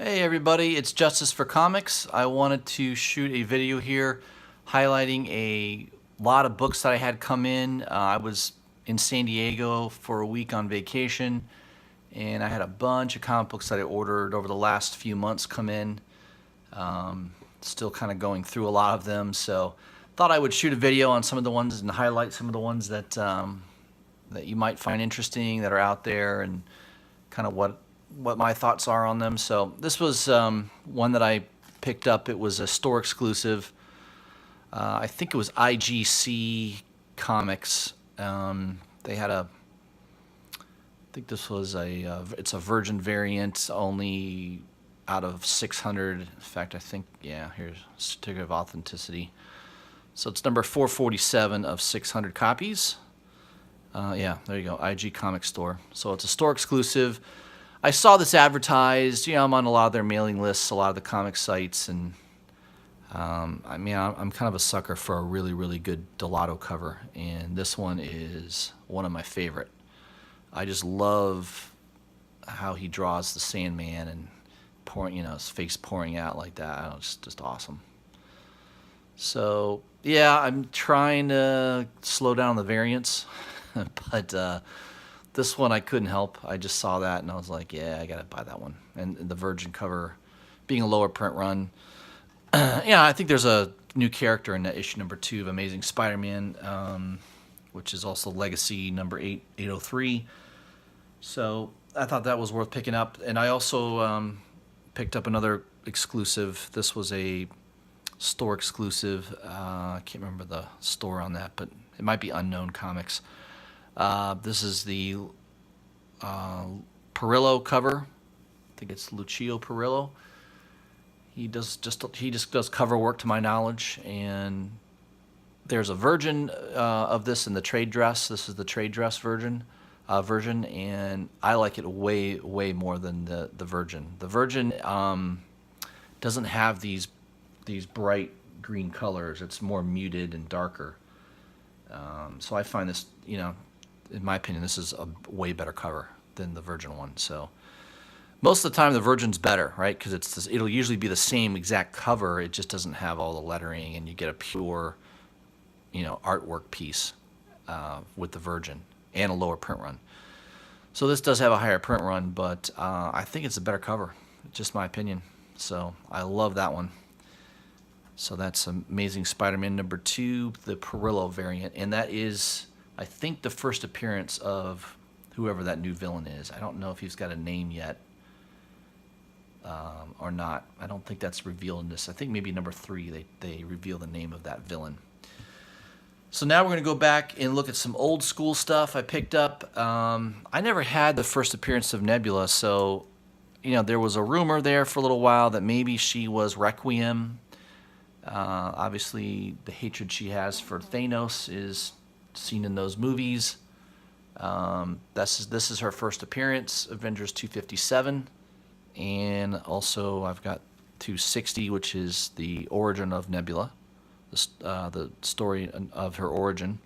Hey everybody, it's Justice for Comics. I wanted to shoot a video here highlighting a lot of books that I had come in. I was in San Diego for a week on vacation, and I had a bunch of comic books that I ordered over the last few months come in. Still kind of going through a lot of them, so thought I would shoot a video on some of the ones and highlight some of the ones that you might find interesting that are out there, and kind of what my thoughts are on them. So this was one that I picked up. It was a store exclusive. I think it was IGC Comics. They had I think this was it's a Virgin variant, only out of 600. In fact, I think, yeah, here's a certificate of authenticity. So it's number 447 of 600 copies. Yeah, there you go, IG Comic Store. So it's a store exclusive. I saw this advertised. I'm on a lot of their mailing lists, a lot of the comic sites, and I mean, I'm kind of a sucker for a really, really good Delato cover, and this one is one of my favorite. I just love how he draws the Sandman and pouring, his face pouring out like that. It's just awesome. So yeah, I'm trying to slow down the variants, but this one I couldn't help. I just saw that and I was like, yeah, I gotta buy that one. And the Virgin cover, being a lower print run, yeah, I think there's a new character in that issue number 2 of Amazing Spider-Man, which is also Legacy number 803. So I thought that was worth picking up. And I also picked up another exclusive. This was a store exclusive. I can't remember the store on that, but it might be Unknown Comics. This is the Perillo cover. I think it's Lucio Perillo. He just does cover work, to my knowledge, and there's a Virgin of this in the trade dress. This is the trade dress version, and I like it way more than the Virgin. The Virgin doesn't have these bright green colors. It's more muted and darker. So I find this, in my opinion, this is a way better cover than the Virgin one. So most of the time the Virgin's better, right? Because it'll usually be the same exact cover. It just doesn't have all the lettering, and you get a pure, artwork piece with the Virgin and a lower print run. So this does have a higher print run, but I think it's a better cover. Just my opinion. So I love that one. So that's Amazing Spider-Man number 2, the Perillo variant, and that is, I think, the first appearance of whoever that new villain is. I don't know if he's got a name yet or not. I don't think that's revealed in this. I think maybe number 3 they reveal the name of that villain. So now we're going to go back and look at some old school stuff I picked up. I never had the first appearance of Nebula, so there was a rumor there for a little while that maybe she was Requiem. Obviously, the hatred she has for Thanos is seen in those movies. This is her first appearance, Avengers 257, and also I've got 260, which is the origin of Nebula, the story of her origin.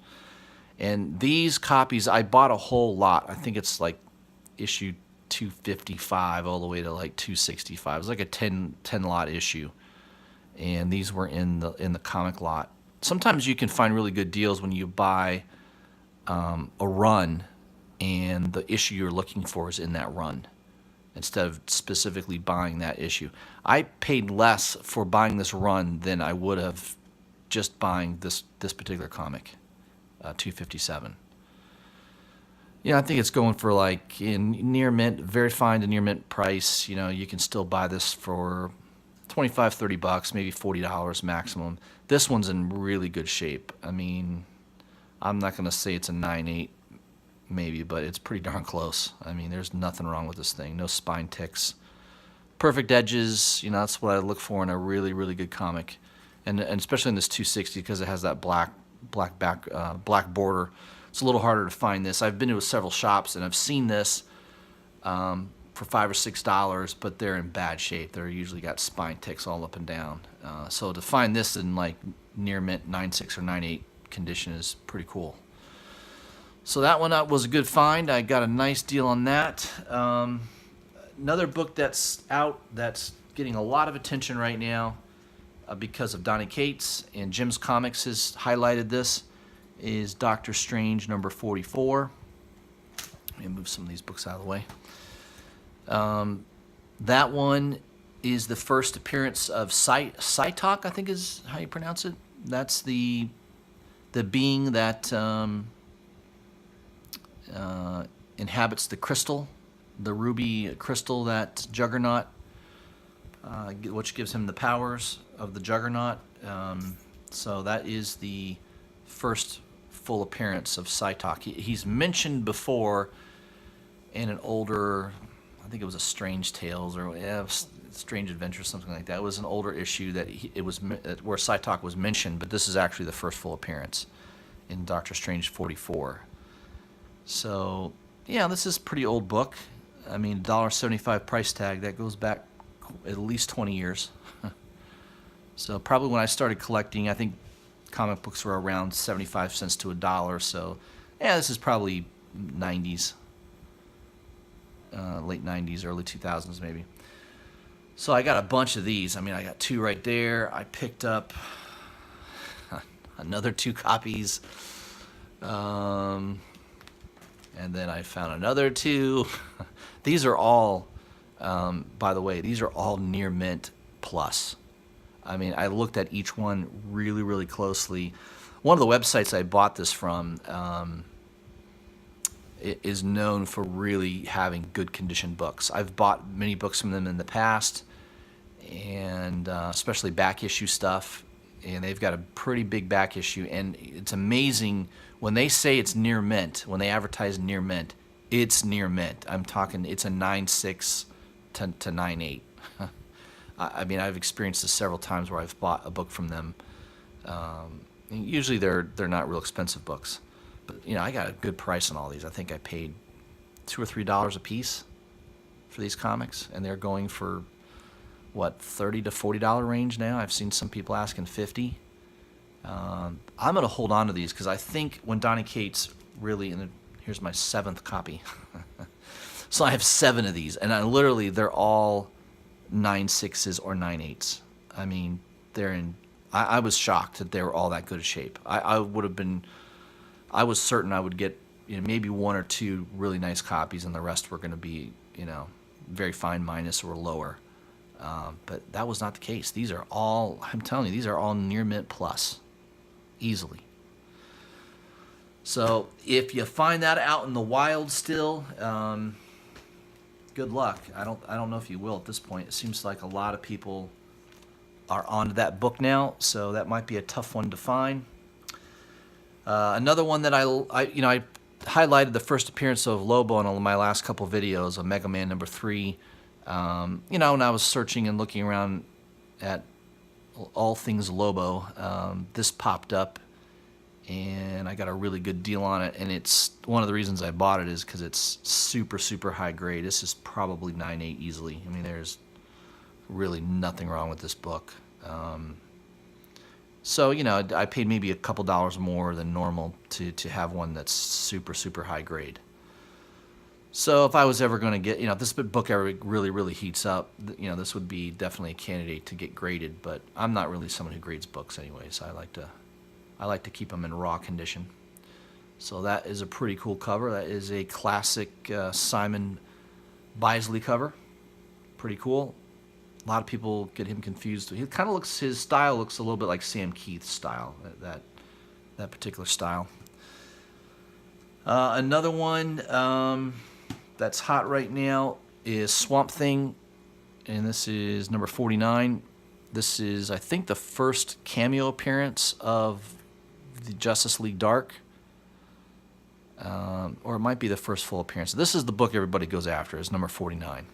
And these copies, I bought a whole lot. I think it's like issue 255 all the way to like 265. It was like a 10 lot issue. And these were in the comic lot. Sometimes you can find really good deals when you buy a run and the issue you're looking for is in that run, instead of specifically buying that issue. I paid less for buying this run than I would have just buying this particular comic, 257. I think it's going for like in near mint, very fine to near mint price. You can still buy this for $25-30, maybe $40 maximum. This one's in really good shape. I mean, I'm not going to say it's a 9.8 maybe, but it's pretty darn close. I mean, there's nothing wrong with this thing. No spine ticks. Perfect edges. That's what I look for in a really, really good comic. And especially in this 260, because it has that black border. It's a little harder to find this. I've been to several shops and I've seen this for $5 or $6, but they're in bad shape. They're usually got spine ticks all up and down. So to find this in like near mint 9.6 or 9.8 condition is pretty cool. So that one was a good find. I got a nice deal on that. Another book that's out that's getting a lot of attention right now because of Donny Cates, and Jim's Comics has highlighted this, is Doctor Strange number 44. Let me move some of these books out of the way. That one is the first appearance of Psytok, I think is how you pronounce it. That's the being that inhabits the crystal, the ruby crystal that Juggernaut, which gives him the powers of the Juggernaut. So that is the first full appearance of Psytok. He's mentioned before in an older, I think it was a Strange Tales or Strange Adventures, something like that. It was an older issue that where Psytok was mentioned, but this is actually the first full appearance in Doctor Strange 44. So yeah, this is a pretty old book. I mean, $1.75 price tag, that goes back at least 20 years. So probably when I started collecting, I think comic books were around 75 cents to $1. So yeah, this is probably 90s, late 90s, early 2000s maybe. So I got a bunch of these. I mean, I got 2 right there. I picked up another 2 copies. And then I found another 2. These are all, by the way, these are all near mint plus. I mean, I looked at each one really, really closely. One of the websites I bought this from is known for really having good condition books. I've bought many books from them in the past, and especially back issue stuff. And they've got a pretty big back issue, and it's amazing when they say it's near mint. When they advertise near mint, it's near mint. I'm talking, it's a 9.6 to 9.8. I mean, I've experienced this several times where I've bought a book from them. Usually they're not real expensive books, but you know, I got a good price on all these. I think I paid $2 or $3 a piece for these comics, and they're going for what, $30 to $40 range now. I've seen some people asking $50. I'm gonna hold on to these because I think when Donny Cates really, and here's my 7th copy. So I have 7 of these, and they're all 9.6s or 9.8s. I mean, they're in. I was shocked that they were all that good a shape. I was certain I would get, you know, maybe 1 or 2 really nice copies, and the rest were going to be, you know, very fine minus or lower. But that was not the case. These are all, I'm telling you, these are all near mint plus, easily. So if you find that out in the wild still, good luck. I don't know if you will at this point. It seems like a lot of people are onto that book now, so that might be a tough one to find. Another one that I highlighted the first appearance of Lobo in my last couple videos of Mega Man number 3. You know, when I was searching and looking around at all things Lobo, this popped up, and I got a really good deal on it. And it's one of the reasons I bought it is because it's super, super high grade. This is probably 9.8 easily. I mean, there's really nothing wrong with this book. So, you know, I paid maybe a couple dollars more than normal to have one that's super, super high grade. So if I was ever going to get, you know, if this book ever really, really heats up, you know, this would be definitely a candidate to get graded. But I'm not really someone who grades books anyway, so I like to keep them in raw condition. So that is a pretty cool cover. That is a classic Simon Bisley cover. Pretty cool. A lot of people get him confused. He kind of looks, his style looks a little bit like Sam Keith's style, that particular style. Another one that's hot right now is Swamp Thing, and this is number 49. This is, I think, the first cameo appearance of the Justice League Dark, or it might be the first full appearance. This is the book everybody goes after, is number 49.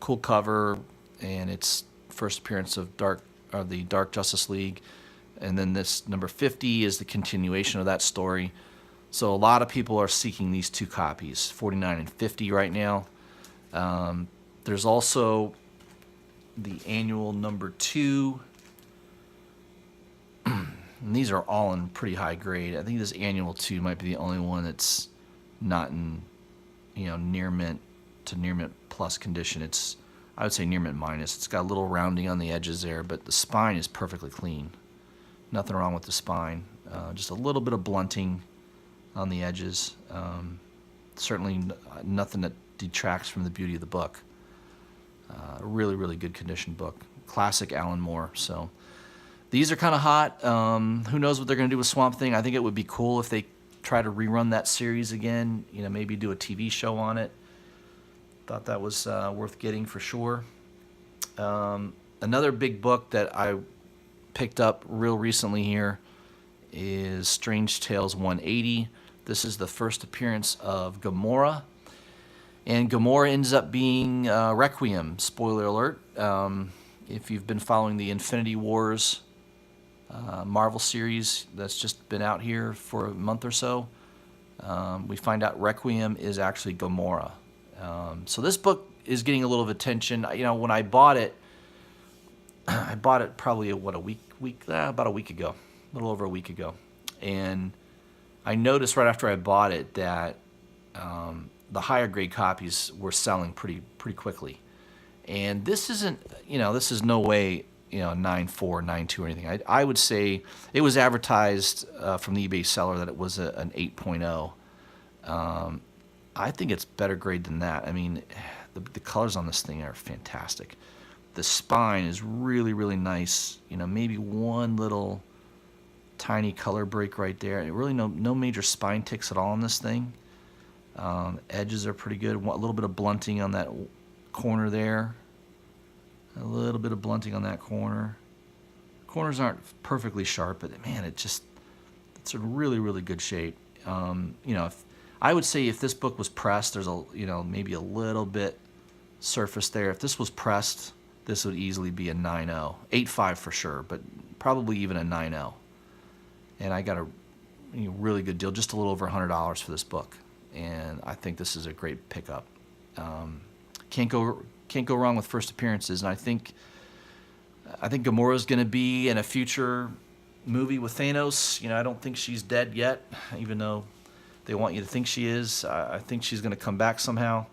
Cool cover, and it's first appearance of the Dark Justice League, and then this number 50 is the continuation of that story. So a lot of people are seeking these 2 copies, 49 and 50 right now. There's also the annual number 2. And these are all in pretty high grade. I think this annual 2 might be the only one that's not in, you know, near mint to near mint plus condition. It's, I would say, near mint minus. It's got a little rounding on the edges there, but the spine is perfectly clean. Nothing wrong with the spine. Just a little bit of blunting on the edges. Certainly nothing that detracts from the beauty of the book. Really, really good condition book. Classic Alan Moore. So these are kind of hot. Who knows what they're going to do with Swamp Thing? I think it would be cool if they try to rerun that series again. You know, maybe do a TV show on it. Thought that was worth getting for sure. Another big book that I picked up real recently here is Strange Tales 180. This is the first appearance of Gamora. And Gamora ends up being Requiem. Spoiler alert. If you've been following the Infinity Wars Marvel series that's just been out here for a month or so, we find out Requiem is actually Gamora. So this book is getting a little of attention. You know, when I bought it, I bought it probably about a week ago, a little over a week ago, and I noticed right after I bought it that the higher grade copies were selling pretty quickly, and this isn't, you know, this is no way, you know, 9.4, 9.2 or anything. I would say it was advertised from the eBay seller that it was an 8.0. I think it's better grade than that. I mean, the colors on this thing are fantastic. The spine is really, really nice. You know, maybe one little tiny color break right there. And really no major spine ticks at all on this thing. Edges are pretty good. A little bit of blunting on that corner there. A little bit of blunting on that corner. Corners aren't perfectly sharp, but man, it's a really, really good shape. You know, I would say if this book was pressed, there's maybe a little bit surface there. If this was pressed, this would easily be a 9.0. 8.5 for sure, but probably even a 9.0. And I got a really good deal, just a little over $100 for this book. And I think this is a great pickup. Can't go wrong with first appearances. And I think Gamora is going to be in a future movie with Thanos. You know, I don't think she's dead yet, even though they want you to think she is. I think she's going to come back somehow.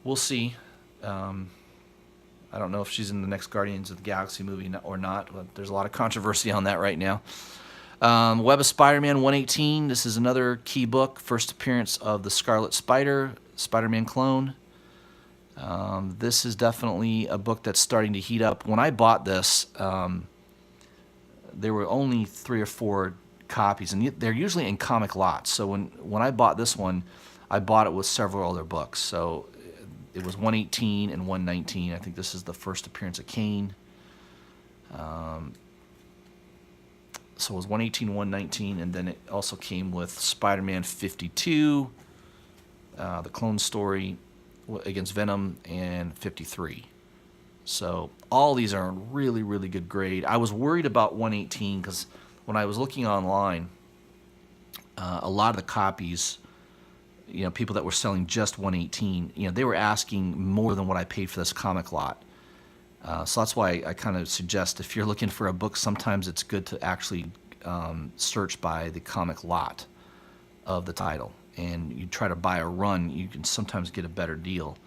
We'll see. I don't know if she's in the next Guardians of the Galaxy movie or not, but there's a lot of controversy on that right now. Web of Spider-Man 118. This is another key book. First appearance of the Scarlet Spider, Spider-Man clone. This is definitely a book that's starting to heat up. When I bought this, there were only 3 or 4 copies, and they're usually in comic lots. So when I bought this one, I bought it with several other books. So it was 118 and 119. I think this is the first appearance of Kane. So it was 118, 119, and then it also came with Spider-Man 52, the clone story against Venom, and 53. So all these are really, really good grade. I was worried about 118 because when I was looking online, a lot of the copies, you know, people that were selling just 118, you know, they were asking more than what I paid for this comic lot. So that's why I kind of suggest if you're looking for a book, sometimes it's good to actually search by the comic lot of the title. And you try to buy a run, you can sometimes get a better deal.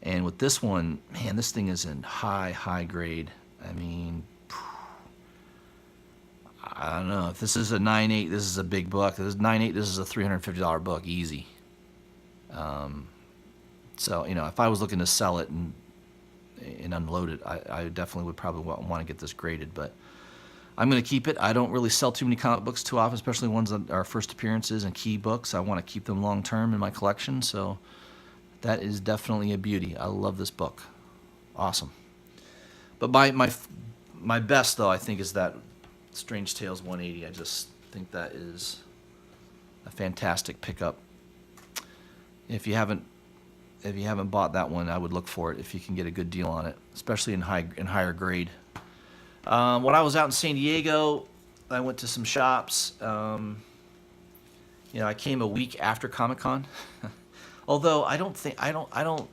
And with this one, man, this thing is in high grade. I mean, I don't know. If this is a 9.8, this is a big book. If this is 9.8, this is a $350 book, easy. So, you know, if I was looking to sell it and unload it, I definitely would probably want to get this graded. But I'm going to keep it. I don't really sell too many comic books too often, especially ones that are first appearances and key books. I want to keep them long term in my collection. So that is definitely a beauty. I love this book. Awesome. But my best, though, I think, is that Strange Tales 180. I just think that is a fantastic pickup. If you haven't bought that one, I would look for it if you can get a good deal on it, especially in higher grade. When I was out in San Diego, I went to some shops. You know, I came a week after Comic-Con. Although I don't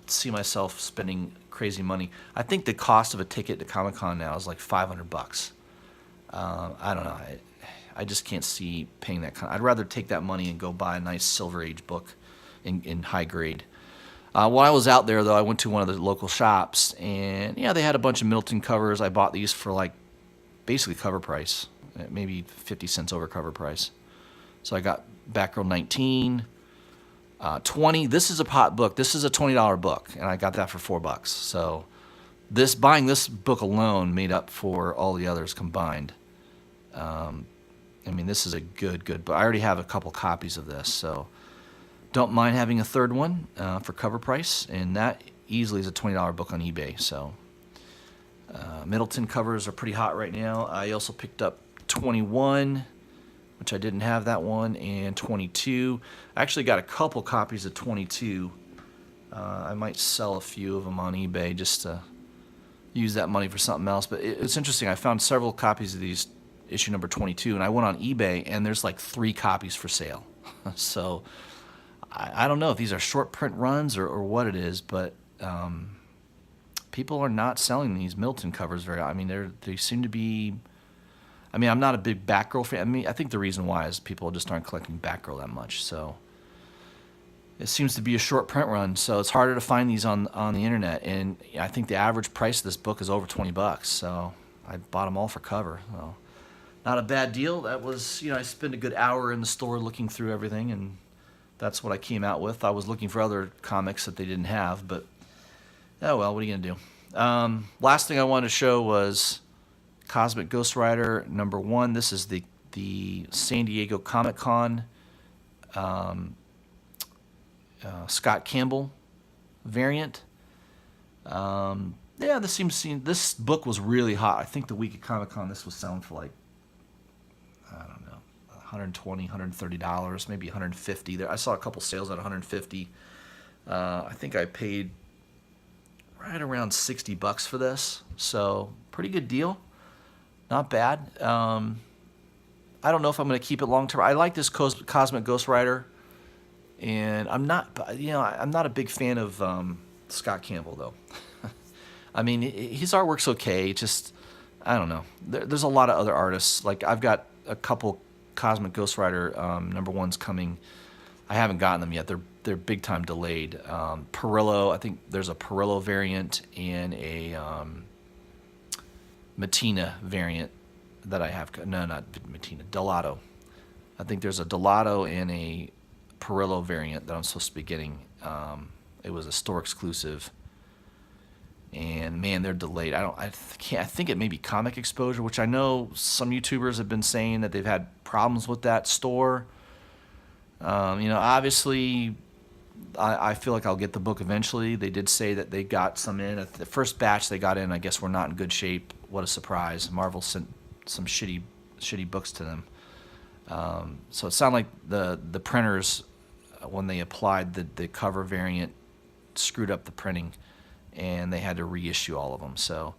see myself spending crazy money. I think the cost of a ticket to Comic-Con now is like $500. I don't know. I just can't see paying that kind. I'd rather take that money and go buy a nice Silver Age book in high grade. While I was out there, though, I went to one of the local shops, and yeah, they had a bunch of Middleton covers. I bought these for like basically cover price, maybe 50 cents over cover price. So I got Batgirl 19, 20. This is a pot book. This is a $20 book, and I got that for $4. So buying this book alone made up for all the others combined. I mean, this is a good book. I already have a couple copies of this, so don't mind having a third one for cover price, and that easily is a $20 book on eBay. So Middleton covers are pretty hot right now. I also picked up 21, which I didn't have that one, and 22. I actually got a couple copies of 22. I might sell a few of them on eBay just to use that money for something else. But it's interesting. I found several copies of these issue number 22, and I went on eBay, and there's like 3 copies for sale. So I don't know if these are short print runs or what it is, but people are not selling these Middleton covers very. I mean, they seem to be. I mean, I'm not a big Batgirl fan. I mean, I think the reason why is people just aren't collecting Batgirl that much. So it seems to be a short print run, so it's harder to find these on the internet. And I think the average price of this book is over $20. So I bought them all for cover. So not a bad deal. That was, I spent a good hour in the store looking through everything, and that's what I came out with. I was looking for other comics that they didn't have, but oh well, what are you gonna do? Last thing I wanted to show was Cosmic Ghost Rider #1. This is the San Diego Comic-Con Scott Campbell variant. Yeah, this book was really hot. I think the week at Comic-Con this was selling for like, I don't know, $120, $130, maybe $150. There, I saw a couple sales at $150. I think I paid right around $60 for this, so pretty good deal. Not bad. I don't know if I'm going to keep it long term. I like this Cosmic Ghost Rider, and I'm not a big fan of Scott Campbell though. I mean, his artwork's okay. Just I don't know. There's a lot of other artists. Like I've got a couple Cosmic Ghost Rider #1s coming. I haven't gotten them yet. They're big time delayed. Perillo, I think there's a Perillo variant and a Mattina variant that I have. No, not Mattina. Delato. I think there's a Delato and a Perillo variant that I'm supposed to be getting. It was a store exclusive. And man, they're delayed. I think it may be Comic Exposure, which I know some YouTubers have been saying that they've had problems with that store. Obviously, I feel like I'll get the book eventually. They did say that they got some in. The first batch they got in, I guess, were not in good shape. What a surprise! Marvel sent some shitty books to them. So it sounded like the printers, when they applied the cover variant, screwed up the printing, and they had to reissue all of them. So,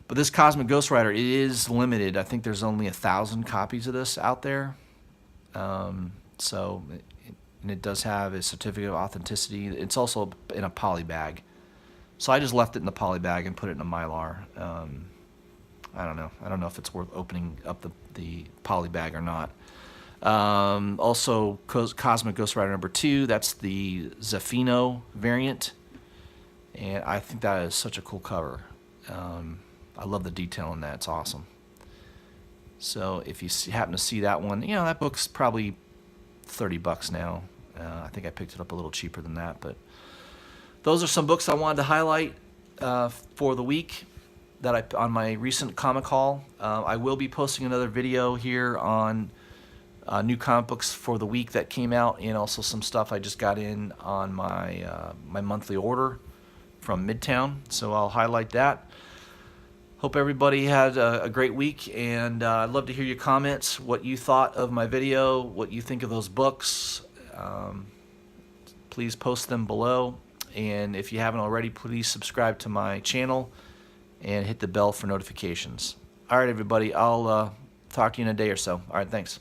but this Cosmic Ghost Rider, it is limited. I think there's only 1,000 copies of this out there. So, and it does have a certificate of authenticity. It's also in a poly bag. So I just left it in the poly bag and put it in a Mylar. I don't know. I don't know if it's worth opening up the poly bag or not. Also, Cosmic Ghost Rider #2. That's the Zafino variant. And I think that is such a cool cover. I love the detail in that. It's awesome. So if you happen to see that one, that book's probably $30 now. I think I picked it up a little cheaper than that. But those are some books I wanted to highlight for the week that on my recent comic haul. I will be posting another video here on new comic books for the week that came out, and also some stuff I just got in on my my monthly order from Midtown. So I'll highlight that. Hope everybody had a great week, and I'd love to hear your comments, what you thought of my video, what you think of those books. Please post them below, and if you haven't already, please subscribe to my channel and hit the bell for notifications. All right, everybody, I'll talk to you in a day or so. All right, thanks.